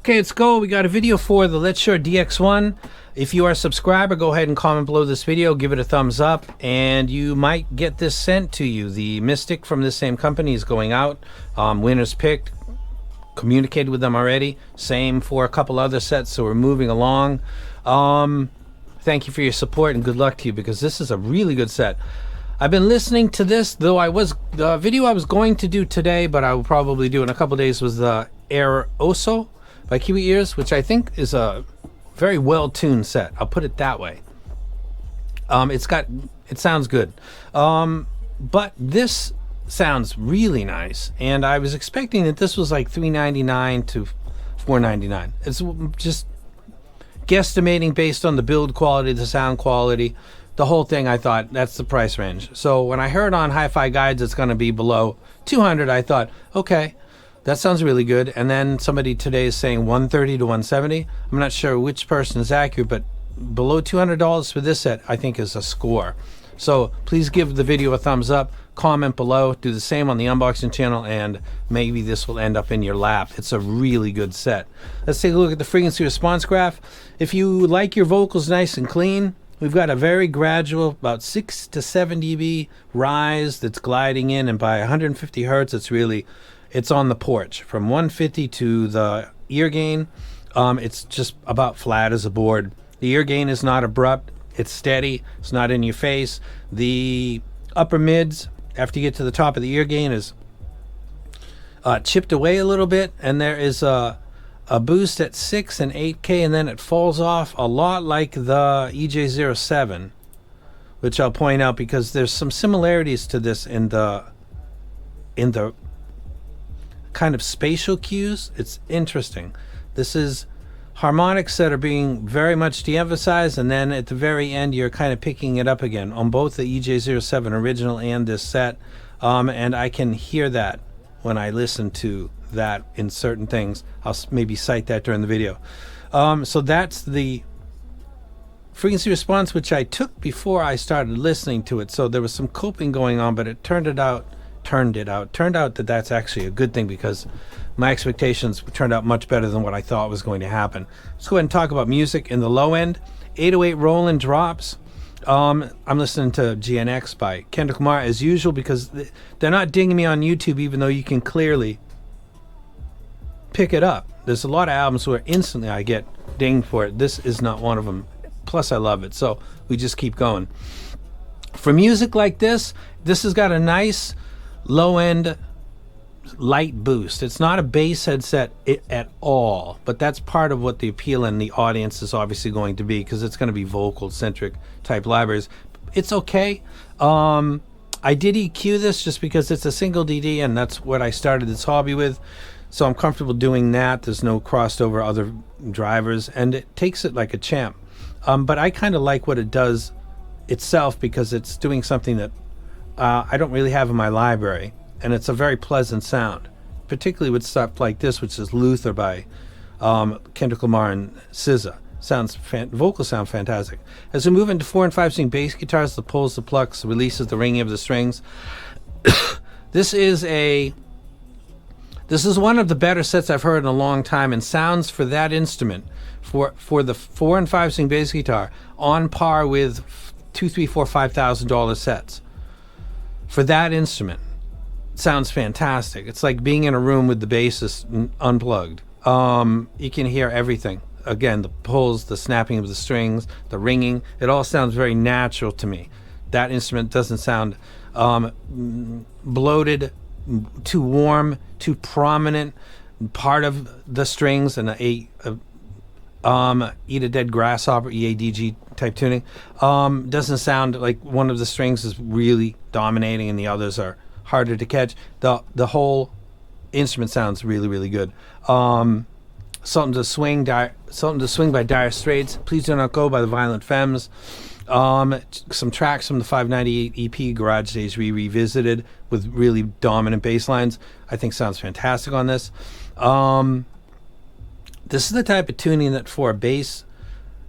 Okay, let's go. We got a video for the Letshuoer DX1. If you are a subscriber, go ahead and comment below this video, give it a thumbs up, and you might get this sent to you. The Mystic from this same company is going out. Winners picked. Communicated with them already. Same for a couple other sets, so we're moving along. Thank you for your support and good luck to you, because this is a really good set. I've been listening to this, though the video I was going to do today, but I will probably do in a couple days, was the Air Oso by Kiwi Ears, which I think is a very well-tuned set. I'll put it that way. It sounds good. But this sounds really nice, and I was expecting that this was like $399 to $499. It's just guesstimating based on the build quality, the sound quality, the whole thing. I thought that's the price range. So when I heard on Hi-Fi Guides it's going to be below 200, I thought, okay, that sounds really good. And then somebody today is saying 130 to 170. I'm not sure which person is accurate, but below $200 for this set I think is a score. So please give the video a thumbs up, comment below, do the same on the unboxing channel, and maybe this will end up in your lap. It's a really good set. Let's take a look at the frequency response graph. If you like your vocals nice and clean, we've got a very gradual, about 6 to 7 dB rise that's gliding in, and by 150 hertz it's on the porch. From 150 to the ear gain, it's just about flat as a board. The ear gain is not abrupt, it's steady, it's not in your face. The upper mids, after you get to the top of the ear gain, is chipped away a little bit, and there is a boost at 6 and 8K, and then it falls off a lot like the EJ07, which I'll point out because there's some similarities to this in the kind of spatial cues. It's interesting. This is harmonics that are being very much de-emphasized, and then at the very end you're kind of picking it up again on both the EJ07 original and this set, and I can hear that when I listen to that in certain things. I'll maybe cite that during the video. So that's the frequency response, which I took before I started listening to it, so there was some coping going on, but it turned out that that's actually a good thing, because my expectations turned out much better than what I thought was going to happen. Let's go ahead and talk about music. In the low end, 808 Roland drops. I'm listening to GNX by Kendrick Lamar as usual, because they're not dinging me on YouTube, even though you can clearly pick it up. There's a lot of albums where instantly I get dinged for it. This is not one of them. Plus I love it, so we just keep going. For music like this has got a nice low-end light boost. It's not a bass headset at all, but that's part of what the appeal in the audience is obviously going to be, because it's going to be vocal-centric type libraries. It's okay. I did EQ this just because it's a single DD, and that's what I started this hobby with, so I'm comfortable doing that. There's no crossed over other drivers, and it takes it like a champ. But I kind of like what it does itself, because it's doing something that I don't really have in my library, and it's a very pleasant sound, particularly with stuff like this, which is Luther by Kendrick Lamar and SZA. Vocals sound fantastic. As we move into 4 and 5 string bass guitars, the pulls, the plucks, the releases, the ringing of the strings. This is one of the better sets I've heard in a long time, and sounds for that instrument, for the 4 and 5 string bass guitar, on par with $2,000, $3,000, $4,000, $5,000 sets. For that instrument, it sounds fantastic. It's like being in a room with the bassist unplugged. You can hear everything. Again, the pulls, the snapping of the strings, the ringing, it all sounds very natural to me. That instrument doesn't sound bloated, too warm, too prominent. Part of the strings and Eat a Dead Grasshopper, EADG type tuning, doesn't sound like one of the strings is really dominating and the others are harder to catch. The whole instrument sounds really, really good. Something to Swing by Dire Straits, Please Do Not Go by the Violent Femmes. Some tracks from the 598 EP, Garage Days Revisited, with really dominant bass lines, I think sounds fantastic on this. This is the type of tuning that for a bassist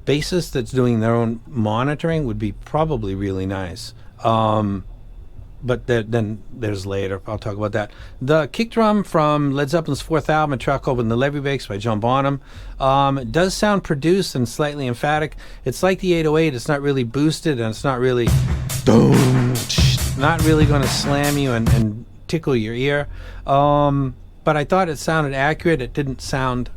that's doing their own monitoring would be probably really nice. but then there's later. I'll talk about that. The kick drum from Led Zeppelin's fourth album, a track called "When the Levee Breaks" by John Bonham, it does sound produced and slightly emphatic. It's like the 808. It's not really boosted, and it's not really, not really going to slam you and tickle your ear. But I thought it sounded accurate. It didn't sound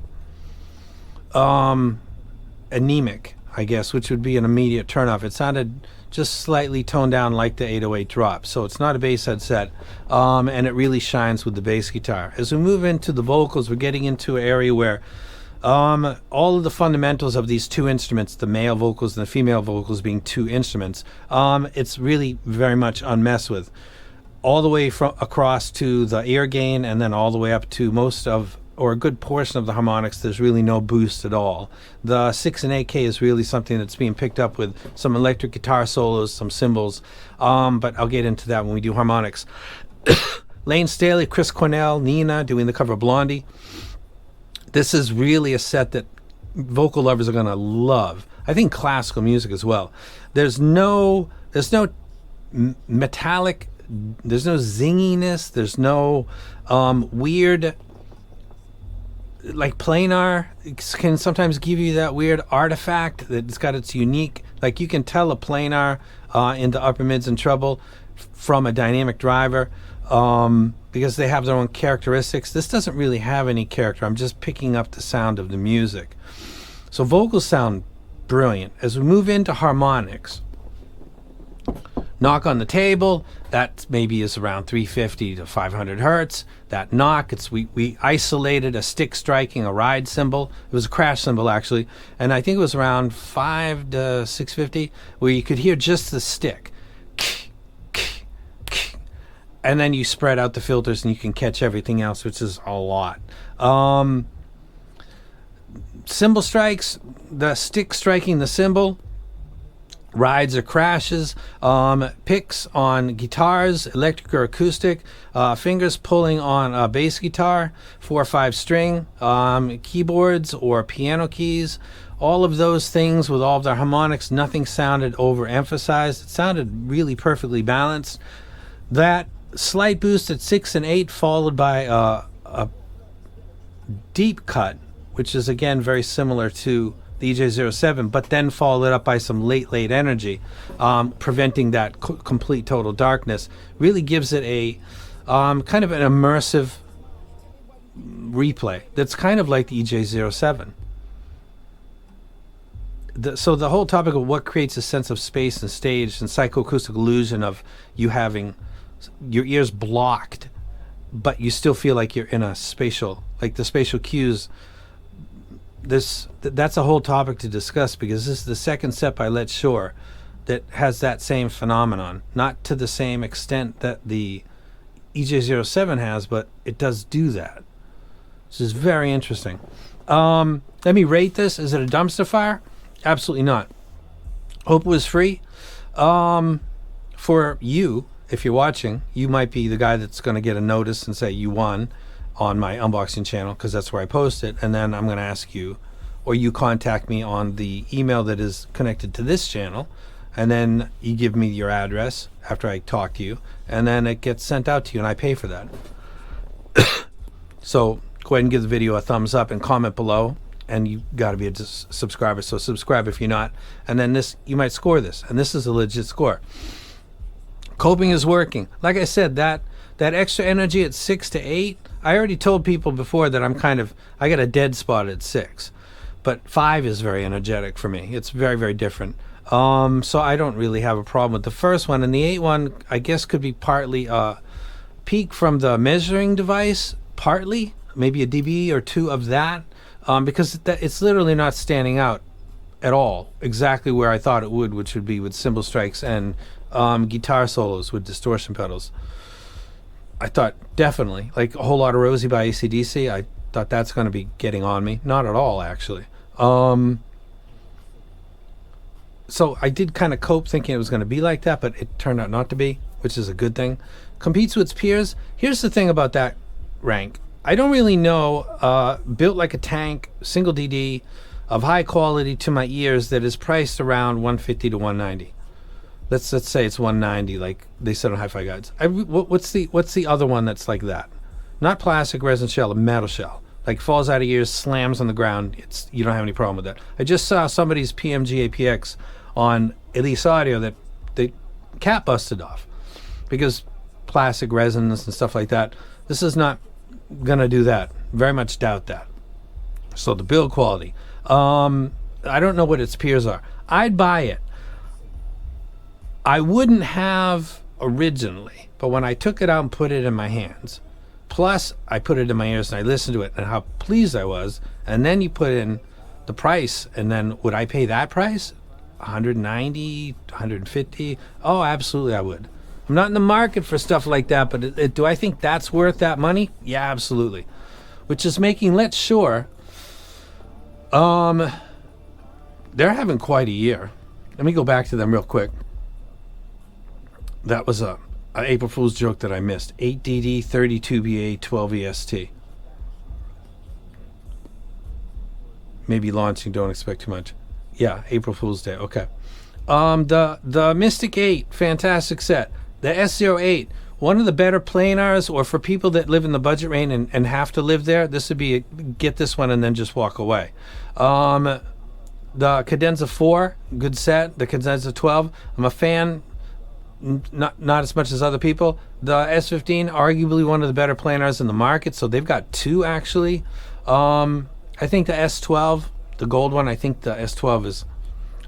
anemic, I guess, which would be an immediate turnoff. It sounded just slightly toned down like the 808 drop. So it's not a bass head set, and it really shines with the bass guitar. As we move into the vocals, we're getting into an area where all of the fundamentals of these two instruments, the male vocals and the female vocals being two instruments, it's really very much unmessed with. All the way from across to the ear gain, and then all the way up to most of, or a good portion of the harmonics, there's really no boost at all. The 6 and 8K is really something that's being picked up with some electric guitar solos, some cymbals, but I'll get into that when we do harmonics. Lane Staley, Chris Cornell, Nina doing the cover of Blondie. This is really a set that vocal lovers are going to love. I think classical music as well. There's no metallic, there's no zinginess, there's no weird, like planar can sometimes give you that weird artifact that it's got its unique, like you can tell a planar into upper mids and treble from a dynamic driver because they have their own characteristics. This doesn't really have any character. I'm just picking up the sound of the music. So vocals sound brilliant. As we move into harmonics, knock on the table, that maybe is around 350 to 500 hertz. That knock, we isolated a stick striking a ride cymbal. It was a crash cymbal actually, and I think it was around 5 to 650, where you could hear just the stick. And then you spread out the filters and you can catch everything else, which is a lot. Cymbal strikes, the stick striking the cymbal, rides or crashes, picks on guitars, electric or acoustic, fingers pulling on a bass guitar, 4 or 5 string, keyboards or piano keys, all of those things with all of their harmonics. Nothing sounded overemphasized. It sounded really perfectly balanced. That slight boost at 6 and 8 followed by a deep cut, which is again very similar to the EJ07, but then followed up by some late energy, preventing that complete total darkness, really gives it a kind of an immersive replay that's kind of like the EJ07. So the whole topic of what creates a sense of space and stage and psychoacoustic illusion of you having your ears blocked, but you still feel like you're in a spatial, like the spatial cues. That's a whole topic to discuss, because this is the second set by Letshuoer that has that same phenomenon. Not to the same extent that the EJ07 has, but it does do that. This is very interesting. Let me rate this. Is it a dumpster fire? Absolutely not. Hope it was free. For you, if you're watching, you might be the guy that's going to get a notice and say you won on my unboxing channel, because that's where I post it, and then I'm going to ask you, or you contact me on the email that is connected to this channel, and then you give me your address after I talk to you, and then it gets sent out to you and I pay for that. So go ahead and give the video a thumbs up and comment below, and you got to be a subscriber, so subscribe if you're not, and then this, you might score this, and this is a legit score. Coping is working. Like I said, that extra energy at 6 to 8, I already told people before that I got a dead spot at 6, but 5 is very energetic for me. It's very, very different. So I don't really have a problem with the first one, and the 8 one I guess could be partly peak from the measuring device, partly maybe a dB or 2 of that, because it's literally not standing out at all exactly where I thought it would, which would be with cymbal strikes and guitar solos with distortion pedals. I thought definitely, like A Whole Lot of Rosie by AC/DC, I thought that's going to be getting on me. Not at all, actually. So I did kind of cope thinking it was going to be like that, but it turned out not to be, which is a good thing. Competes with its peers. Here's the thing about that rank. I don't really know, built like a tank, single DD, of high quality to my ears that is priced around 150 to 190. let's say it's 190, like they said on Hi-Fi Guides. What's the other one that's like that? Not plastic, resin shell, a metal shell. Like falls out of ears, slams on the ground. You don't have any problem with that. I just saw somebody's PMG APX on Elise Audio that the cap busted off because plastic resins and stuff like that. This is not gonna do that. Very much doubt that. So the build quality. I don't know what its peers are. I'd buy it. I wouldn't have originally, but when I took it out and put it in my hands, plus I put it in my ears and I listened to it and how pleased I was, and then you put in the price, and then would I pay that price? 190, 150? Oh, absolutely I would. I'm not in the market for stuff like that, but do I think that's worth that money? Yeah, absolutely. Which is making Letshuoer, they're having quite a year. Let me go back to them real quick. That was a April Fool's joke that I missed. 8DD, 32BA, 12EST. Maybe launching, don't expect too much. Yeah, April Fool's Day, okay. The Mystic 8, fantastic set. The S08, one of the better planars, or for people that live in the budget range and have to live there, this would be get this one and then just walk away. The Cadenza 4, good set. The Cadenza 12, I'm a fan. Not as much as other people. The S15, arguably one of the better planars in the market, so they've got two actually. I think the S12, the gold one, I think the S12 is,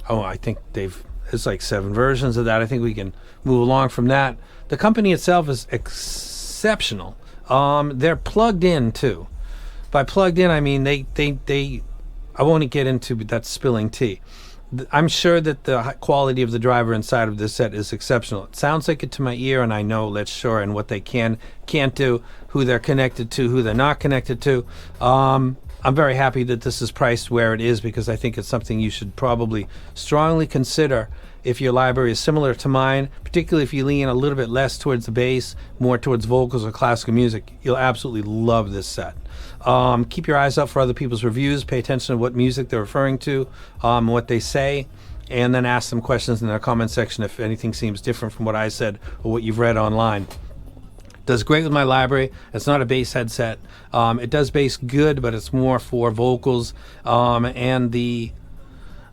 I think it's like 7 versions of that. I think we can move along from that. The company itself is exceptional. They're plugged in too. By plugged in, I mean they I won't get into, but that's spilling tea. I'm sure that the quality of the driver inside of this set is exceptional. It sounds like it to my ear, and I know Letshuoer and what they can't do, who they're connected to, who they're not connected to. I'm very happy that this is priced where it is, because I think it's something you should probably strongly consider if your library is similar to mine, particularly if you lean a little bit less towards the bass, more towards vocals or classical music. You'll absolutely love this set. Keep your eyes out for other people's reviews. Pay attention to what music they're referring to, what they say, and then ask them questions in their comment section if anything seems different from what I said or what you've read online. Does great with my library. It's not a bass headset. It does bass good, but it's more for vocals, and the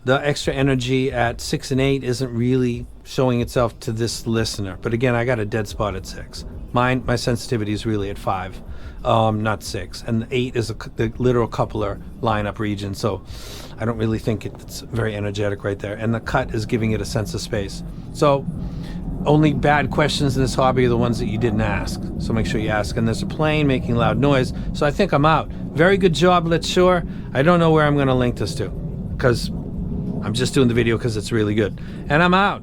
extra energy at 6 and 8 isn't really showing itself to this listener. But again, I got a dead spot at 6. My sensitivity is really at 5, not 6. And the 8 is the literal coupler lineup region, so I don't really think it's very energetic right there. And the cut is giving it a sense of space. So only bad questions in this hobby are the ones that you didn't ask. So make sure you ask. And there's a plane making loud noise, so I think I'm out. Very good job, Letshuoer. I don't know where I'm going to link this to, because I'm just doing the video because it's really good. And I'm out.